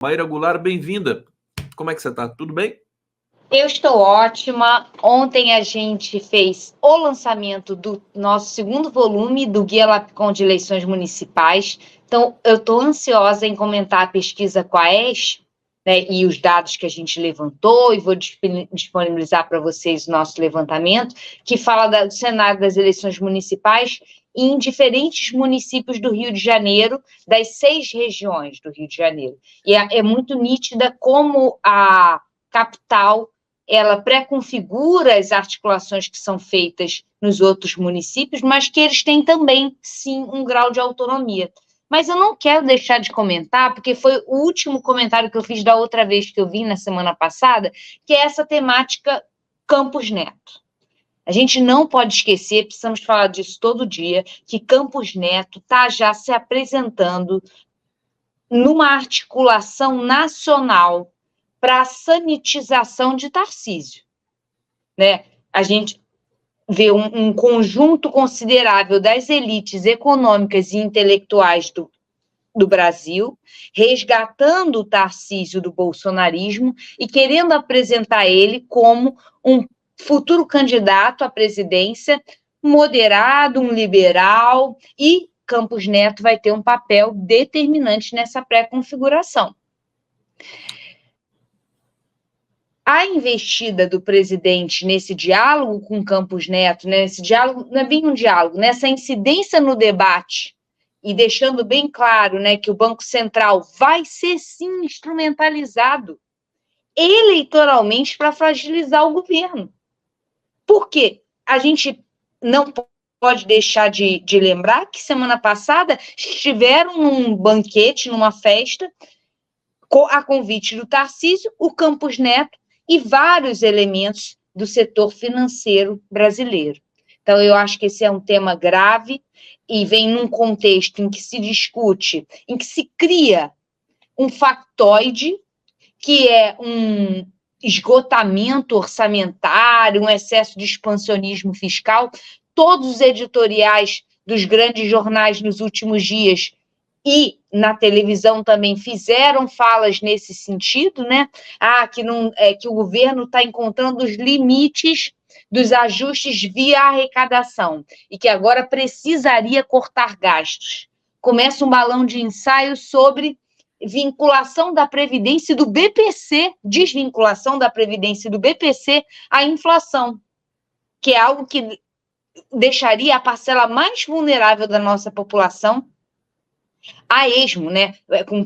Maíra Goulart, bem-vinda. Como é que você está? Tudo bem? Eu estou ótima. Ontem a gente fez o lançamento do nosso segundo volume do Guia Lapcom de Eleições Municipais. Então, eu estou ansiosa em comentar a pesquisa Quaes, né, e os dados que a gente levantou, e vou disponibilizar para vocês o nosso levantamento, que fala do cenário das eleições municipais em diferentes municípios do Rio de Janeiro, das 6 regiões do Rio de Janeiro. E é muito nítida como a capital ela pré-configura as articulações que são feitas nos outros municípios, mas que eles têm também, sim, um grau de autonomia. Mas eu não quero deixar de comentar, porque foi o último comentário que eu fiz da outra vez que eu vim na semana passada, que é essa temática Campos Neto. A gente não pode esquecer, precisamos falar disso todo dia, que Campos Neto está já se apresentando numa articulação nacional para a sanitização de Tarcísio, né? A gente vê um conjunto considerável das elites econômicas e intelectuais do Brasil resgatando o Tarcísio do bolsonarismo e querendo apresentar ele como um futuro candidato à presidência moderado, um liberal, e Campos Neto vai ter um papel determinante nessa pré-configuração. A investida do presidente nesse diálogo com Campos Neto, nesse diálogo, não é bem um diálogo, nessa incidência no debate, e deixando bem claro, né, que o Banco Central vai ser, sim, instrumentalizado eleitoralmente para fragilizar o governo. Por quê? A gente não pode deixar de lembrar que semana passada estiveram num banquete, numa festa, a convite do Tarcísio, o Campos Neto e vários elementos do setor financeiro brasileiro. Então, eu acho que esse é um tema grave e vem num contexto em que se discute, em que se cria um factoide, que é um esgotamento orçamentário, um excesso de expansionismo fiscal. Todos os editoriais dos grandes jornais nos últimos dias e na televisão também fizeram falas nesse sentido, né? Que o governo está encontrando os limites dos ajustes via arrecadação e que agora precisaria cortar gastos. Começa um balão de ensaio sobre vinculação da Previdência e do BPC, desvinculação da Previdência e do BPC à inflação, que é algo que deixaria a parcela mais vulnerável da nossa população a esmo, né?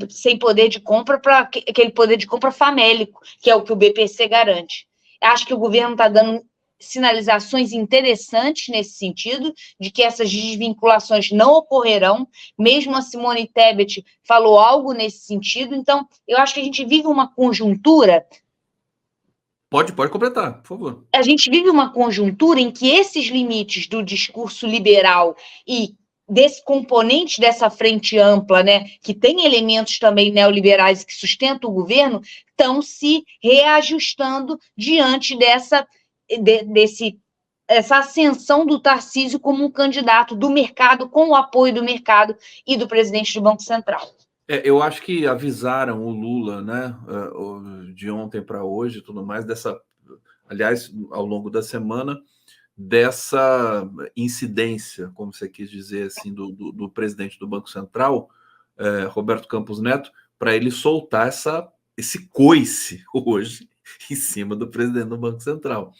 Sem poder de compra, para aquele poder de compra famélico, que é o que o BPC garante. Acho que o governo está dando sinalizações interessantes nesse sentido, de que essas desvinculações não ocorrerão, mesmo a Simone Tebet falou algo nesse sentido. Então, eu acho que a gente vive uma conjuntura... Pode completar, por favor. A gente vive uma conjuntura em que esses limites do discurso liberal e desse componente dessa frente ampla, né, que tem elementos também neoliberais que sustentam o governo, estão se reajustando diante dessa ascensão do Tarcísio como um candidato do mercado, com o apoio do mercado e do presidente do Banco Central. Eu acho que avisaram o Lula, né, de ontem para hoje e tudo mais, aliás, ao longo da semana, dessa incidência, como você quis dizer assim, do presidente do Banco Central, Roberto Campos Neto, para ele soltar esse coice hoje em cima do presidente do Banco Central.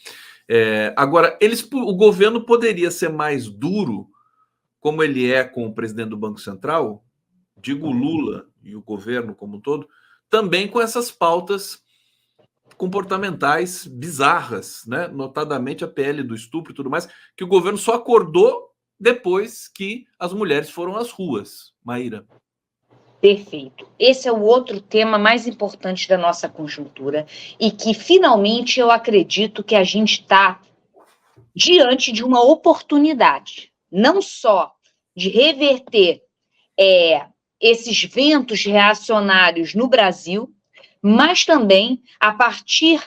Agora, o governo poderia ser mais duro, como ele é com o presidente do Banco Central, digo Lula e o governo como um todo, também com essas pautas comportamentais bizarras, né? Notadamente a PL do estupro e tudo mais, que o governo só acordou depois que as mulheres foram às ruas. Maíra. Perfeito. Esse é o outro tema mais importante da nossa conjuntura e que, finalmente, eu acredito que a gente está diante de uma oportunidade, não só de reverter esses ventos reacionários no Brasil, mas também, a partir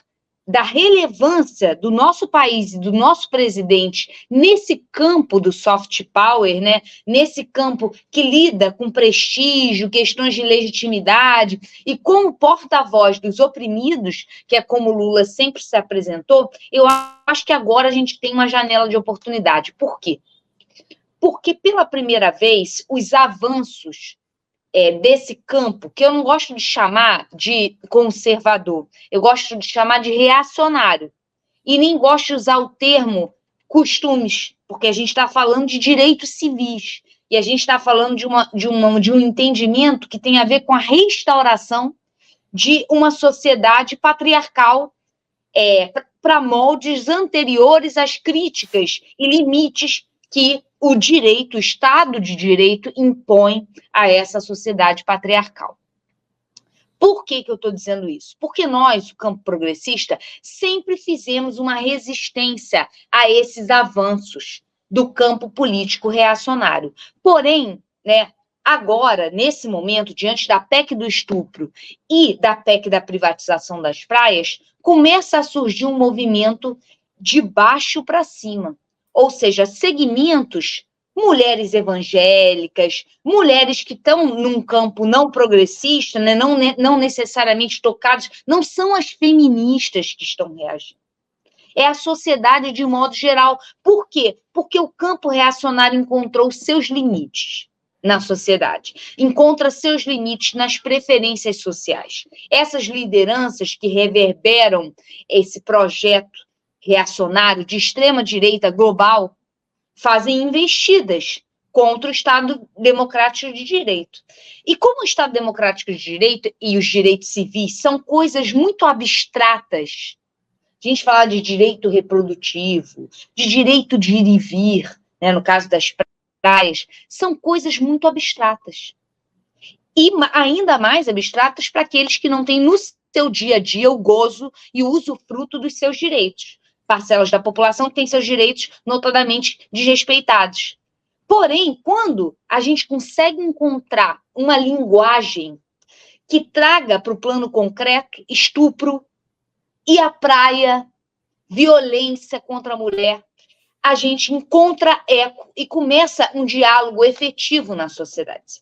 da relevância do nosso país e do nosso presidente nesse campo do soft power, né? Nesse campo que lida com prestígio, questões de legitimidade, e como porta-voz dos oprimidos, que é como Lula sempre se apresentou, eu acho que agora a gente tem uma janela de oportunidade. Por quê? Porque, pela primeira vez, os avanços desse campo, que eu não gosto de chamar de conservador, eu gosto de chamar de reacionário. E nem gosto de usar o termo costumes, porque a gente está falando de direitos civis. E a gente está falando de um entendimento que tem a ver com a restauração de uma sociedade patriarcal para moldes anteriores às críticas e limites que o direito, o Estado de Direito, impõe a essa sociedade patriarcal. Por que eu estou dizendo isso? Porque nós, o campo progressista, sempre fizemos uma resistência a esses avanços do campo político reacionário. Porém, né, agora, nesse momento, diante da PEC do estupro e da PEC da privatização das praias, começa a surgir um movimento de baixo para cima. Ou seja, segmentos, mulheres evangélicas, mulheres que estão num campo não progressista, né, não necessariamente tocadas, não são as feministas que estão reagindo. É a sociedade de modo geral. Por quê? Porque o campo reacionário encontrou seus limites na sociedade, encontra seus limites nas preferências sociais. Essas lideranças que reverberam esse projeto reacionário de extrema-direita global fazem investidas contra o Estado Democrático de Direito. E como o Estado Democrático de Direito e os direitos civis são coisas muito abstratas, a gente fala de direito reprodutivo, de direito de ir e vir, né, no caso das praias, são coisas muito abstratas. E ainda mais abstratas para aqueles que não têm no seu dia a dia o gozo e o usufruto dos seus direitos. Parcelas da população que têm seus direitos notadamente desrespeitados. Porém, quando a gente consegue encontrar uma linguagem que traga para o plano concreto estupro e a praia, violência contra a mulher, a gente encontra eco e começa um diálogo efetivo na sociedade.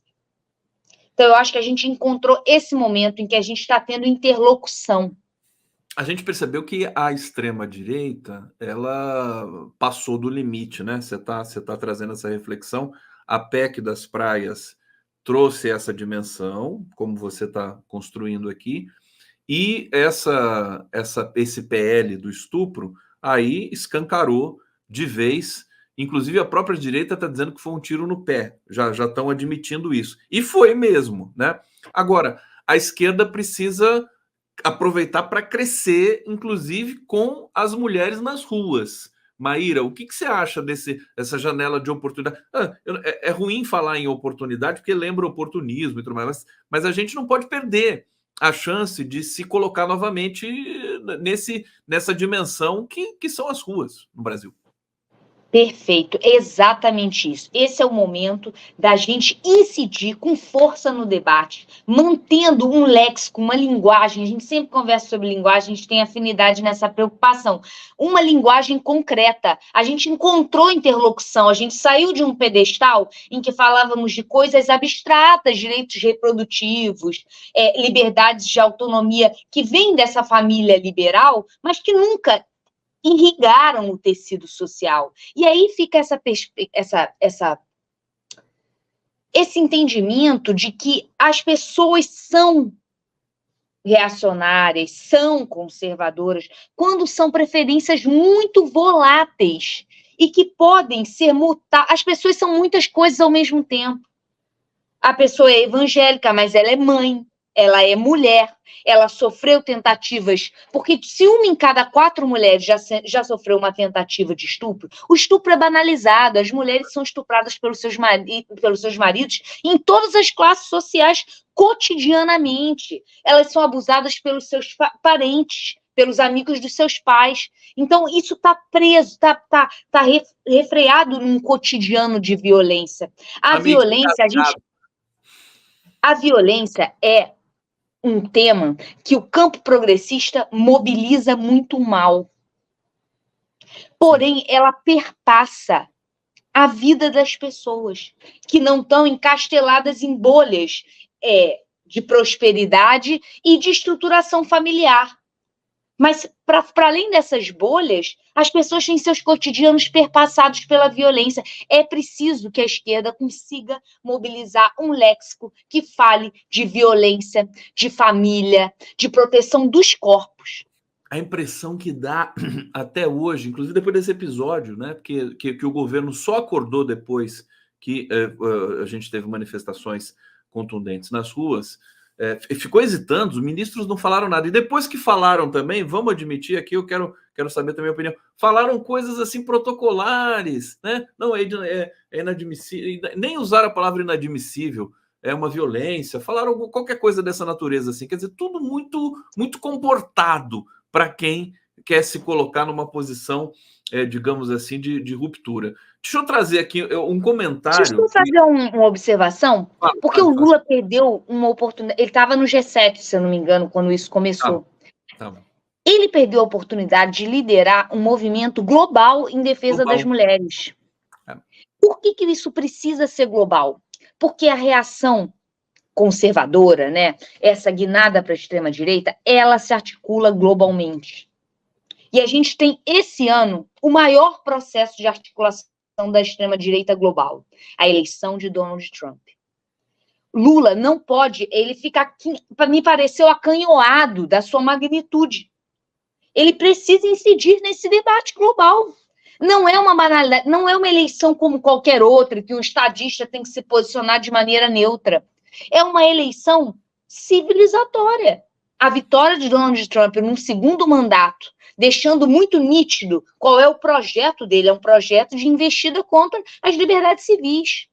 Então, eu acho que a gente encontrou esse momento em que a gente está tendo interlocução. A gente percebeu que a extrema-direita, ela passou do limite, né? Você tá trazendo essa reflexão. A PEC das praias trouxe essa dimensão, como você está construindo aqui, e esse PL do estupro aí escancarou de vez. Inclusive, a própria direita está dizendo que foi um tiro no pé, já estão admitindo isso. E foi mesmo, né? Agora, a esquerda precisa aproveitar para crescer, inclusive com as mulheres nas ruas. Maíra, o que você acha dessa janela de oportunidade? É ruim falar em oportunidade, porque lembra oportunismo e tudo mais, mas a gente não pode perder a chance de se colocar novamente nessa dimensão que são as ruas no Brasil. Perfeito, exatamente isso. Esse é o momento da gente incidir com força no debate, mantendo um léxico, uma linguagem. A gente sempre conversa sobre linguagem, a gente tem afinidade nessa preocupação. Uma linguagem concreta. A gente encontrou interlocução, a gente saiu de um pedestal em que falávamos de coisas abstratas, direitos reprodutivos, liberdades de autonomia, que vêm dessa família liberal, mas que nunca irrigaram o tecido social. E aí fica esse entendimento de que as pessoas são reacionárias, são conservadoras, quando são preferências muito voláteis e que podem ser mutadas. As pessoas são muitas coisas ao mesmo tempo. A pessoa é evangélica, mas ela é mãe, ela é mulher, ela sofreu tentativas, porque se uma em cada 4 mulheres já sofreu uma tentativa de estupro, o estupro é banalizado, as mulheres são estupradas pelos seus maridos em todas as classes sociais cotidianamente, elas são abusadas pelos seus parentes, pelos amigos dos seus pais. Então, isso está preso, está refreado num cotidiano de violência. A violência é um tema que o campo progressista mobiliza muito mal. Porém, ela perpassa a vida das pessoas que não estão encasteladas em bolhas de prosperidade e de estruturação familiar. Mas, para além dessas bolhas, as pessoas têm seus cotidianos perpassados pela violência. É preciso que a esquerda consiga mobilizar um léxico que fale de violência, de família, de proteção dos corpos. A impressão que dá até hoje, inclusive depois desse episódio, né, que o governo só acordou depois que a gente teve manifestações contundentes nas ruas, ficou hesitando, os ministros não falaram nada. E depois que falaram também, vamos admitir aqui, eu quero saber também a opinião, falaram coisas assim protocolares, né? Não, é inadmissível, nem usaram a palavra inadmissível, é uma violência, falaram qualquer coisa dessa natureza, assim, quer dizer, tudo muito, muito comportado para quem quer se colocar numa posição, digamos assim, de ruptura. Deixa eu trazer aqui um comentário. Deixa eu fazer uma observação, porque o Lula perdeu uma oportunidade. Ele estava no G7, se eu não me engano, quando isso começou. Tá. Ele perdeu a oportunidade de liderar um movimento global em defesa das mulheres. Por que isso precisa ser global? Porque a reação conservadora, né, essa guinada para a extrema-direita, ela se articula globalmente. E a gente tem, esse ano, o maior processo de articulação da extrema-direita global, a eleição de Donald Trump. Lula não pode, ele fica aqui, me pareceu acanhoado da sua magnitude. Ele precisa incidir nesse debate global. Não é uma banalidade, não é uma eleição como qualquer outra, que um estadista tem que se posicionar de maneira neutra. É uma eleição civilizatória. A vitória de Donald Trump num segundo mandato, deixando muito nítido qual é o projeto dele, é um projeto de investida contra as liberdades civis.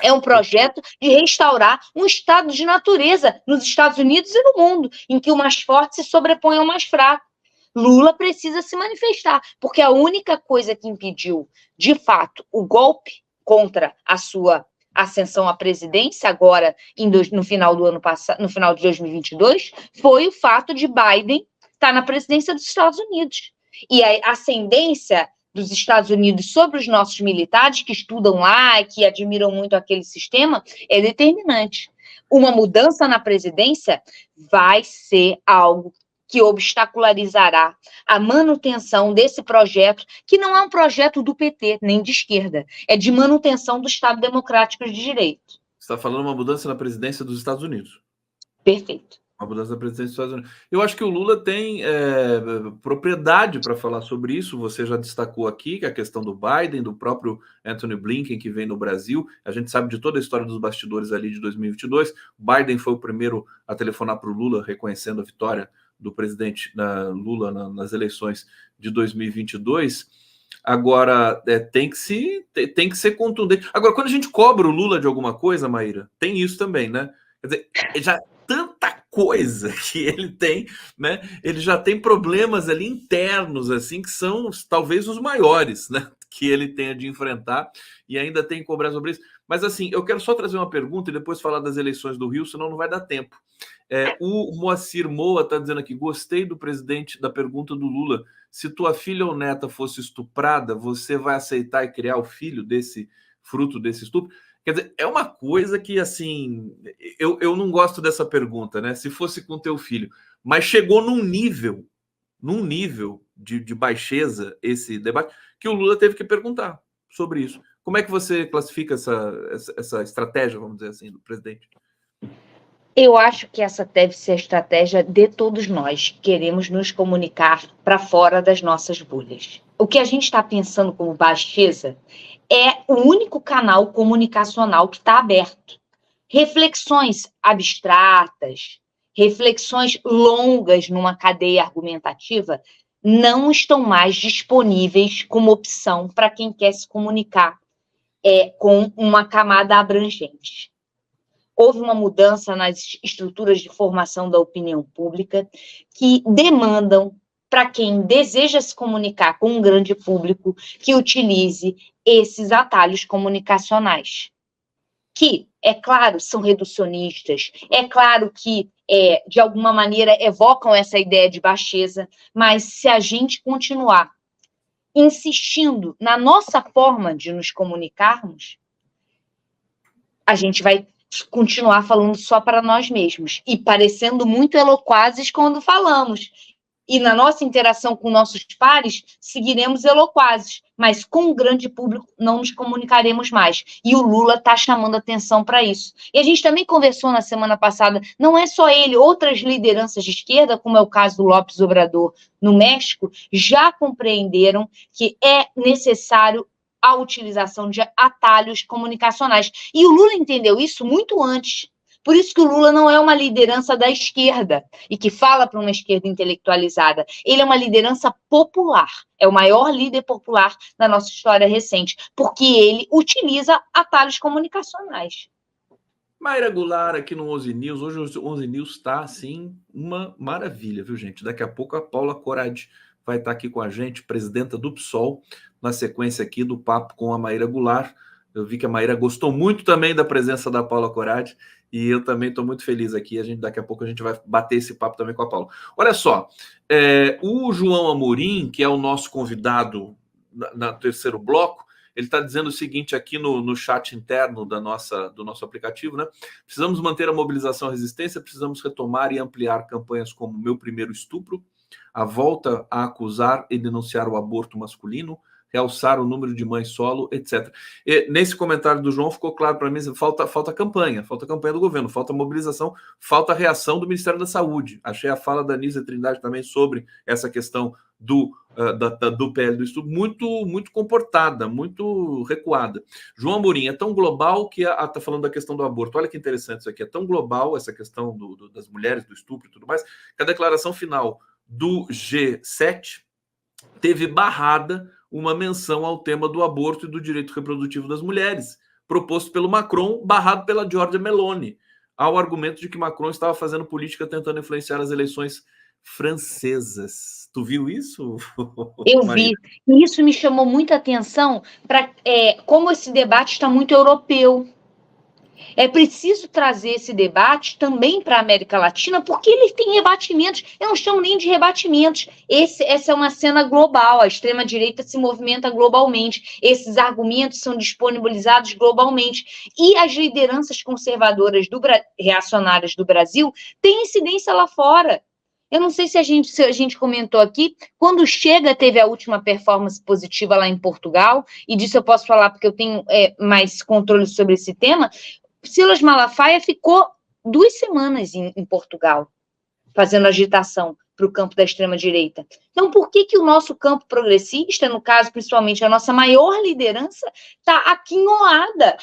É um projeto de restaurar um estado de natureza nos Estados Unidos e no mundo, em que o mais forte se sobrepõe ao mais fraco. Lula precisa se manifestar, porque a única coisa que impediu, de fato, o golpe contra a sua ascensão à presidência, agora no final do ano passado, no final de 2022, foi o fato de Biden estar na presidência dos Estados Unidos. E a ascendência dos Estados Unidos sobre os nossos militares, que estudam lá e que admiram muito aquele sistema, é determinante. Uma mudança na presidência vai ser algo que obstacularizará a manutenção desse projeto, que não é um projeto do PT, nem de esquerda, é de manutenção do Estado Democrático de Direito. Você está falando uma mudança na presidência dos Estados Unidos. Perfeito. Uma mudança na presidência dos Estados Unidos. Eu acho que o Lula tem propriedade para falar sobre isso. Você já destacou aqui que a questão do Biden, do próprio Antony Blinken, que vem no Brasil. A gente sabe de toda a história dos bastidores ali de 2022. Biden foi o primeiro a telefonar para o Lula, reconhecendo a vitória do presidente Lula nas eleições de 2022. Agora, tem que ser contundente. Agora, quando a gente cobra o Lula de alguma coisa, Maíra, tem isso também, né? Quer dizer, já tanta coisa que ele tem, né? Ele já tem problemas ali internos, assim, que são talvez os maiores, né? Que ele tenha de enfrentar e ainda tem que cobrar sobre isso. Mas, assim, eu quero só trazer uma pergunta e depois falar das eleições do Rio, senão não vai dar tempo. O Moacir Moa está dizendo aqui, gostei do presidente da pergunta do Lula. Se tua filha ou neta fosse estuprada, você vai aceitar e criar o filho fruto desse estupro? Quer dizer, é uma coisa que, assim, eu não gosto dessa pergunta, né? Se fosse com teu filho. Mas chegou num nível de baixeza esse debate, que o Lula teve que perguntar sobre isso. Como é que você classifica essa estratégia, vamos dizer assim, do presidente? Eu acho que essa deve ser a estratégia de todos nós que queremos nos comunicar para fora das nossas bolhas. O que a gente está pensando como baixeza é o único canal comunicacional que está aberto. Reflexões abstratas, reflexões longas numa cadeia argumentativa não estão mais disponíveis como opção para quem quer se comunicar com uma camada abrangente. Houve uma mudança nas estruturas de formação da opinião pública que demandam, para quem deseja se comunicar com um grande público, que utilize esses atalhos comunicacionais, que é claro, são reducionistas, é claro que, de alguma maneira, evocam essa ideia de baixeza, mas se a gente continuar insistindo na nossa forma de nos comunicarmos, a gente vai continuar falando só para nós mesmos e parecendo muito eloquazes quando falamos. E na nossa interação com nossos pares, seguiremos eloquazes, mas com o grande público não nos comunicaremos mais. E o Lula está chamando atenção para isso. E a gente também conversou na semana passada, não é só ele, outras lideranças de esquerda, como é o caso do López Obrador no México, já compreenderam que é necessário a utilização de atalhos comunicacionais. E o Lula entendeu isso muito antes. Por isso que o Lula não é uma liderança da esquerda e que fala para uma esquerda intelectualizada. Ele é uma liderança popular. É o maior líder popular da nossa história recente, porque ele utiliza atalhos comunicacionais. Mayra Goulart aqui no 11 News. Hoje o 11 News está, assim, uma maravilha, viu, gente? Daqui a pouco a Paula Corad vai estar aqui com a gente, presidenta do PSOL, na sequência aqui do papo com a Mayra Goulart. Eu vi que a Mayra gostou muito também da presença da Paula Corad, e eu também estou muito feliz aqui. Daqui a pouco a gente vai bater esse papo também com a Paula. Olha só, o João Amorim, que é o nosso convidado no terceiro bloco, ele está dizendo o seguinte aqui no chat interno do nosso aplicativo, né? Precisamos manter a mobilização e resistência, precisamos retomar e ampliar campanhas como Meu Primeiro Estupro, a volta a acusar e denunciar o aborto masculino, realçar o número de mães solo, etc. E nesse comentário do João ficou claro para mim, falta campanha do governo, falta mobilização, falta reação do Ministério da Saúde. Achei a fala da Anísia Trindade também sobre essa questão do PL do estupro muito comportada, muito recuada. João Amorim, é tão global que está falando da questão do aborto. Olha que interessante isso aqui, é tão global essa questão das mulheres, do estupro e tudo mais, que a declaração final do G7 teve barrada uma menção ao tema do aborto e do direito reprodutivo das mulheres, proposto pelo Macron, barrado pela Giorgia Meloni, ao argumento de que Macron estava fazendo política tentando influenciar as eleições francesas. Tu viu isso? Eu vi. E isso me chamou muita atenção para como esse debate está muito europeu. É preciso trazer esse debate também para a América Latina, porque ele tem rebatimentos. Eu não chamo nem de rebatimentos. Essa é uma cena global. A extrema-direita se movimenta globalmente. Esses argumentos são disponibilizados globalmente. E as lideranças conservadoras reacionárias do Brasil têm incidência lá fora. Eu não sei se a gente comentou aqui, quando o Chega teve a última performance positiva lá em Portugal, e disso eu posso falar porque eu tenho mais controle sobre esse tema, Silas Malafaia ficou 2 semanas em Portugal, fazendo agitação para o campo da extrema-direita. Então, por que o nosso campo progressista, no caso, principalmente a nossa maior liderança, está aquinhoada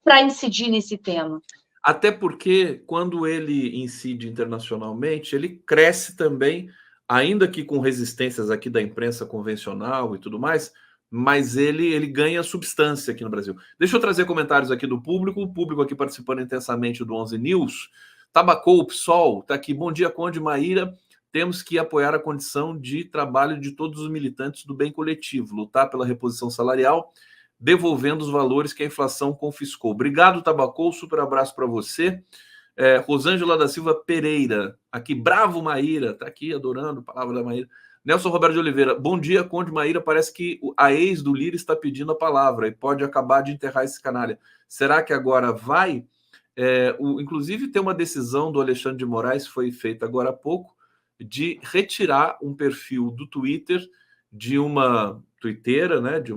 para incidir nesse tema? Até porque, quando ele incide internacionalmente, ele cresce também, ainda que com resistências aqui da imprensa convencional e tudo mais, mas ele ganha substância aqui no Brasil. Deixa eu trazer comentários aqui do público, o público aqui participando intensamente do 11 News. Tabacou, o PSOL, está aqui. Bom dia, Conde Maíra. Temos que apoiar a condição de trabalho de todos os militantes do bem coletivo, lutar pela reposição salarial, devolvendo os valores que a inflação confiscou. Obrigado, Tabacou, super abraço para você. Rosângela da Silva Pereira, aqui, bravo Maíra, está aqui adorando a palavra da Maíra. Nelson Roberto de Oliveira, bom dia, Conde Maíra, parece que a ex do Lira está pedindo a palavra e pode acabar de enterrar esse canalha. Será que agora vai? Inclusive tem uma decisão do Alexandre de Moraes, foi feita agora há pouco, de retirar um perfil do Twitter de uma twitteira, né, de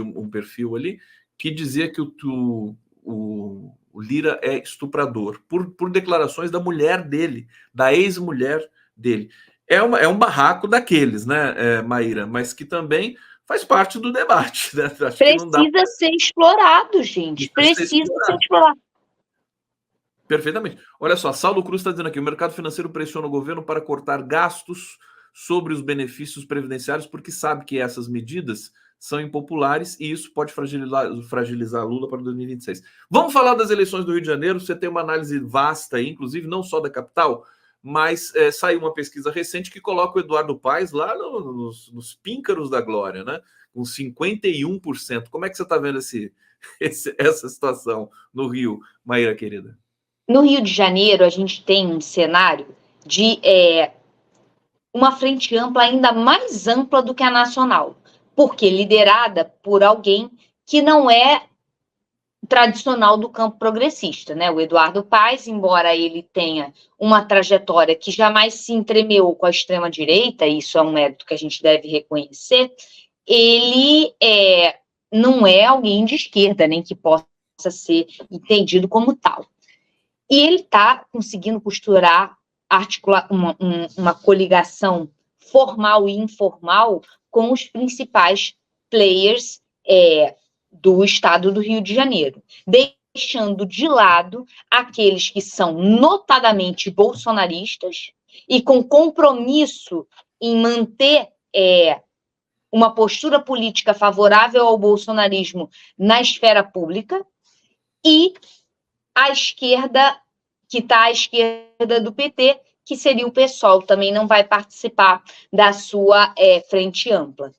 um perfil ali, que dizia que o Lira é estuprador, por declarações da mulher dele, da ex-mulher dele. É um barraco daqueles, né, Maíra, mas que também faz parte do debate. Né? Acho que não dá pra... ser explorado, gente. Precisa ser explorado. Perfeitamente. Olha só, Saulo Cruz está dizendo aqui, o mercado financeiro pressiona o governo para cortar gastos sobre os benefícios previdenciários, porque sabe que essas medidas são impopulares e isso pode fragilizar Lula para 2026. Vamos falar das eleições do Rio de Janeiro. Você tem uma análise vasta aí, inclusive não só da capital, mas saiu uma pesquisa recente que coloca o Eduardo Paes lá nos píncaros da glória, né? Com 51%. Como é que você está vendo essa situação no Rio, Maíra querida? No Rio de Janeiro, a gente tem um cenário de uma frente ampla ainda mais ampla do que a nacional, porque liderada por alguém que não é tradicional do campo progressista, né? O Eduardo Paes, embora ele tenha uma trajetória que jamais se entremeou com a extrema-direita, isso é um mérito que a gente deve reconhecer, ele não é alguém de esquerda, nem que possa ser entendido como tal. E ele está conseguindo costurar, articular uma coligação formal e informal com os principais players do estado do Rio de Janeiro, deixando de lado aqueles que são notadamente bolsonaristas e com compromisso em manter uma postura política favorável ao bolsonarismo na esfera pública, e a esquerda, que está à esquerda do PT, que seria o PSOL, também não vai participar da sua frente ampla.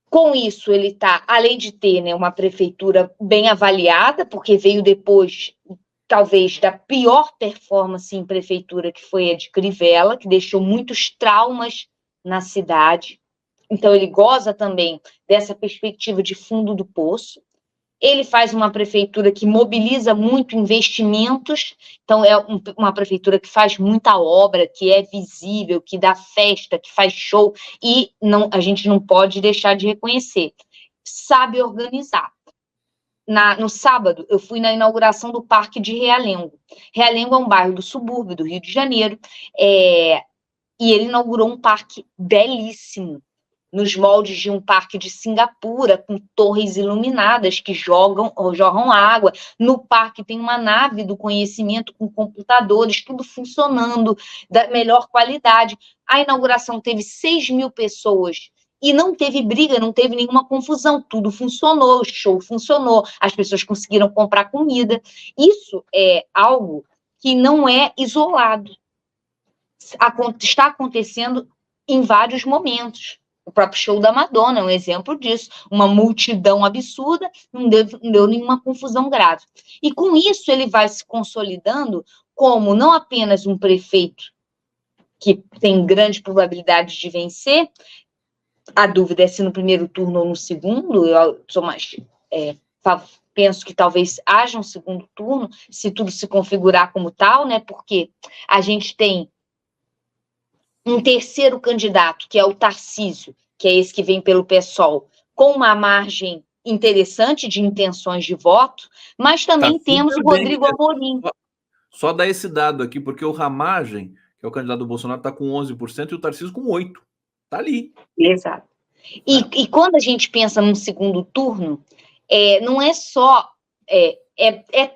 Com isso, ele está, além de ter, né, uma prefeitura bem avaliada, porque veio depois, talvez, da pior performance em prefeitura, que foi a de Crivella, que deixou muitos traumas na cidade. Então, ele goza também dessa perspectiva de fundo do poço. Ele faz uma prefeitura que mobiliza muito investimentos, então é uma prefeitura que faz muita obra, que é visível, que dá festa, que faz show, e a gente não pode deixar de reconhecer. Sabe organizar. No sábado, eu fui na inauguração do Parque de Realengo. Realengo é um bairro do subúrbio do Rio de Janeiro, e ele inaugurou um parque belíssimo, nos moldes de um parque de Singapura, com torres iluminadas que jorram água. No parque tem uma nave do conhecimento com computadores, tudo funcionando da melhor qualidade. A inauguração teve 6.000 pessoas e não teve briga, não teve nenhuma confusão, tudo funcionou, o show funcionou, as pessoas conseguiram comprar comida. Isso é algo que não é isolado. Está acontecendo em vários momentos. O próprio show da Madonna é um exemplo disso. Uma multidão absurda, não deu nenhuma confusão grave. E com isso ele vai se consolidando como não apenas um prefeito que tem grande probabilidade de vencer, a dúvida é se no primeiro turno ou no segundo, eu sou mais... penso que talvez haja um segundo turno, se tudo se configurar como tal, né? Porque a gente tem um terceiro candidato, que é o Tarcísio, que é esse que vem pelo PSOL, com uma margem interessante de intenções de voto, mas também temos o Rodrigo Amorim. Só dar esse dado aqui, porque o Ramagem, que é o candidato do Bolsonaro, está com 11% e o Tarcísio com 8%. Está ali. Exato. E quando a gente pensa num segundo turno, não é só... É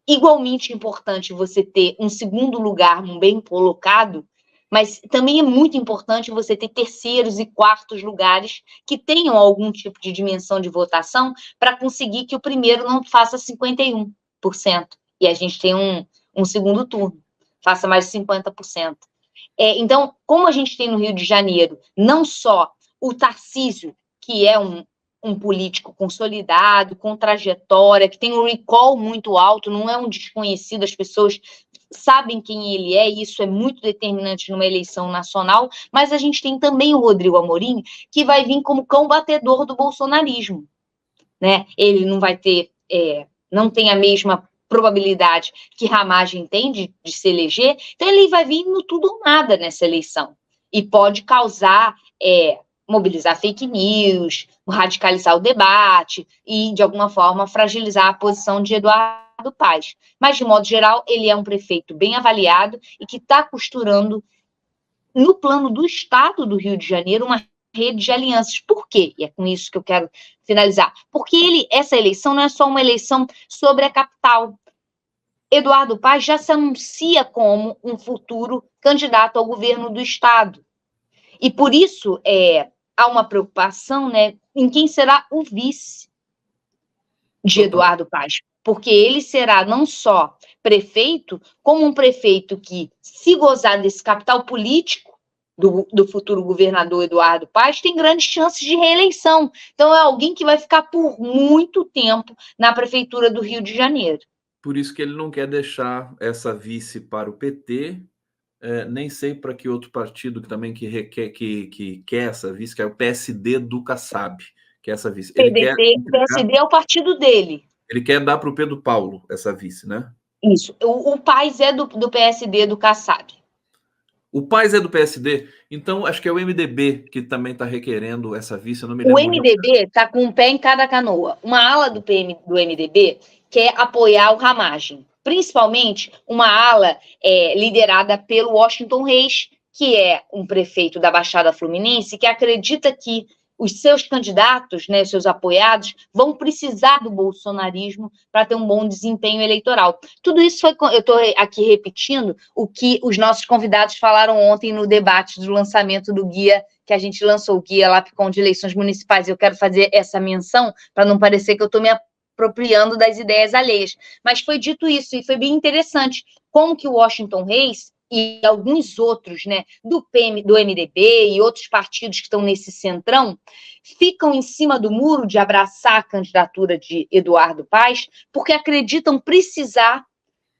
igualmente importante você ter um segundo lugar bem colocado, mas também é muito importante você ter terceiros e quartos lugares que tenham algum tipo de dimensão de votação para conseguir que o primeiro não faça 51%. E a gente tem um segundo turno, faça mais de 50%. Então, como a gente tem no Rio de Janeiro, não só o Tarcísio, que é um político consolidado, com trajetória, que tem um recall muito alto, não é um desconhecido, as pessoas sabem quem ele é, e isso é muito determinante numa eleição nacional, mas a gente tem também o Rodrigo Amorim, que vai vir como cão batedor do bolsonarismo, né? Ele não vai ter, não tem a mesma probabilidade que Ramagem tem de se eleger, então ele vai vir no tudo ou nada nessa eleição, e pode causar... mobilizar fake news, radicalizar o debate e, de alguma forma, fragilizar a posição de Eduardo Paes. Mas, de modo geral, ele é um prefeito bem avaliado e que está costurando, no plano do Estado do Rio de Janeiro, uma rede de alianças. Por quê? E é com isso que eu quero finalizar. Porque essa eleição não é só uma eleição sobre a capital. Eduardo Paes já se anuncia como um futuro candidato ao governo do Estado. E, por isso, há uma preocupação, né, em quem será o vice de Eduardo Paes. porque ele será não só prefeito, como um prefeito que, se gozar desse capital político do futuro governador Eduardo Paes, tem grandes chances de reeleição. Então, é alguém que vai ficar por muito tempo na prefeitura do Rio de Janeiro. Por isso que ele não quer deixar essa vice para o PT, nem sei para que outro partido que também que quer essa vice, que é o PSD do Kassab, que é essa vice. O PSD é o partido dele. Ele quer dar para o Pedro Paulo essa vice, né? Isso. O Paes é do PSD do Kassab. O Paes é do PSD, então acho que é o MDB que também está requerendo essa vice. Eu não me lembro. O MDB está com um pé em cada canoa. Uma ala do MDB quer apoiar o Ramagem, principalmente uma ala liderada pelo Washington Reis, que é um prefeito da Baixada Fluminense, que acredita que os seus candidatos, né, seus apoiados, vão precisar do bolsonarismo para ter um bom desempenho eleitoral. Tudo isso eu estou aqui repetindo o que os nossos convidados falaram ontem no debate do lançamento do guia, que a gente lançou, o Guia Lapcom de Eleições Municipais. Eu quero fazer essa menção para não parecer que eu estou me apropriando das ideias alheias. Mas foi dito isso, e foi bem interessante, como que o Washington Reis e alguns outros, né, do MDB e outros partidos que estão nesse centrão, ficam em cima do muro de abraçar a candidatura de Eduardo Paes, porque acreditam precisar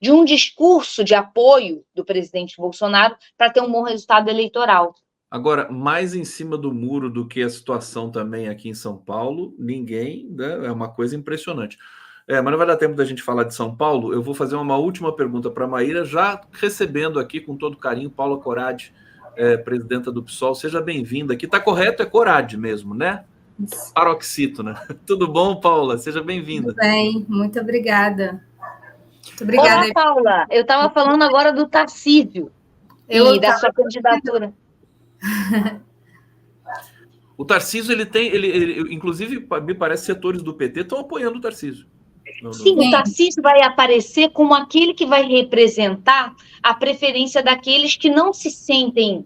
de um discurso de apoio do presidente Bolsonaro para ter um bom resultado eleitoral. Agora, mais em cima do muro do que a situação também aqui em São Paulo, ninguém, né, é uma coisa impressionante. Mas não vai dar tempo da gente falar de São Paulo. Eu vou fazer uma última pergunta para a Maíra, já recebendo aqui com todo carinho Paula Corradi, presidenta do PSOL. Seja bem-vinda aqui. Está correto, é Corradi mesmo, né? Paroxítono, né? Tudo bom, Paula? Seja bem-vinda. Tudo bem, muito obrigada. Muito obrigada. Olá, Paula. Eu estava falando agora do Tarcísio e da sua candidatura. O Tarcísio, ele inclusive, me parece, setores do PT estão apoiando o Tarcísio. Sim, o Tarcísio vai aparecer como aquele que vai representar a preferência daqueles que não se sentem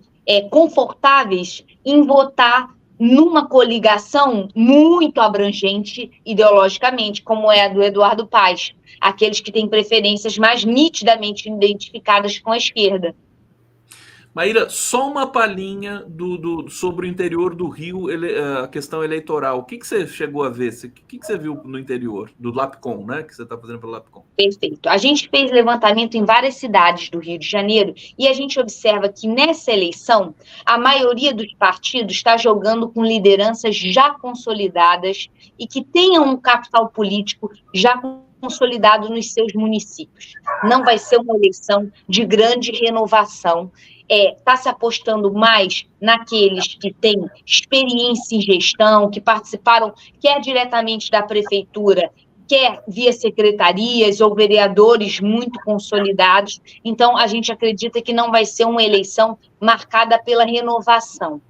confortáveis em votar numa coligação muito abrangente ideologicamente, como é a do Eduardo Paes, aqueles que têm preferências mais nitidamente identificadas com a esquerda. Maíra, só uma palhinha sobre o interior do Rio, a questão eleitoral. O que você chegou a ver? O que você viu no interior do Lapcom, né? Que você está fazendo pelo Lapcom? Perfeito. A gente fez levantamento em várias cidades do Rio de Janeiro e a gente observa que nessa eleição a maioria dos partidos está jogando com lideranças já consolidadas e que tenham um capital político já consolidado nos seus municípios. Não vai ser uma eleição de grande renovação. Está se apostando mais naqueles que têm experiência em gestão, que participaram quer diretamente da prefeitura, quer via secretarias ou vereadores muito consolidados. Então, a gente acredita que não vai ser uma eleição marcada pela renovação.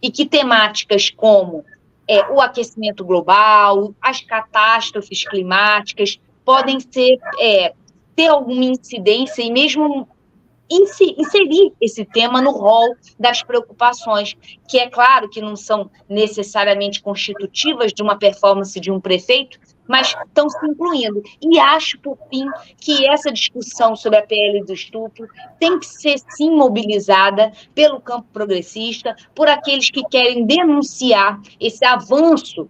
E que temáticas como o aquecimento global, as catástrofes climáticas, podem ter alguma incidência e mesmo inserir esse tema no rol das preocupações, que é claro que não são necessariamente constitutivas de uma performance de um prefeito, mas estão se incluindo. E acho, por fim, que essa discussão sobre a PL do estupro tem que ser, sim, mobilizada pelo campo progressista, por aqueles que querem denunciar esse avanço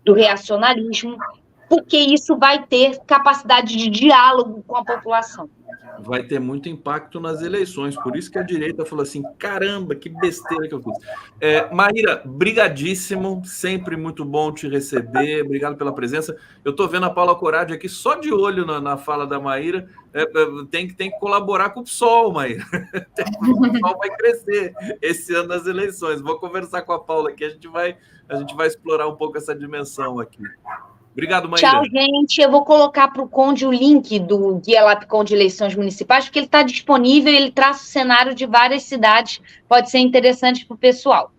do reacionarismo, porque isso vai ter capacidade de diálogo com a população. Vai ter muito impacto nas eleições, por isso que a direita falou assim, caramba, que besteira que eu fiz. Maíra, brigadíssimo, sempre muito bom te receber, obrigado pela presença. Eu estou vendo a Paula Corradi aqui só de olho na fala da Maíra, tem que colaborar com o PSOL, Maíra. O PSOL vai crescer esse ano nas eleições. Vou conversar com a Paula aqui, a gente vai explorar um pouco essa dimensão aqui. Obrigado, Maíra. Tchau, gente. Eu vou colocar para o Conde o link do Guia Lapcom de Eleições Municipais, porque ele está disponível, ele traça o cenário de várias cidades, pode ser interessante para o pessoal.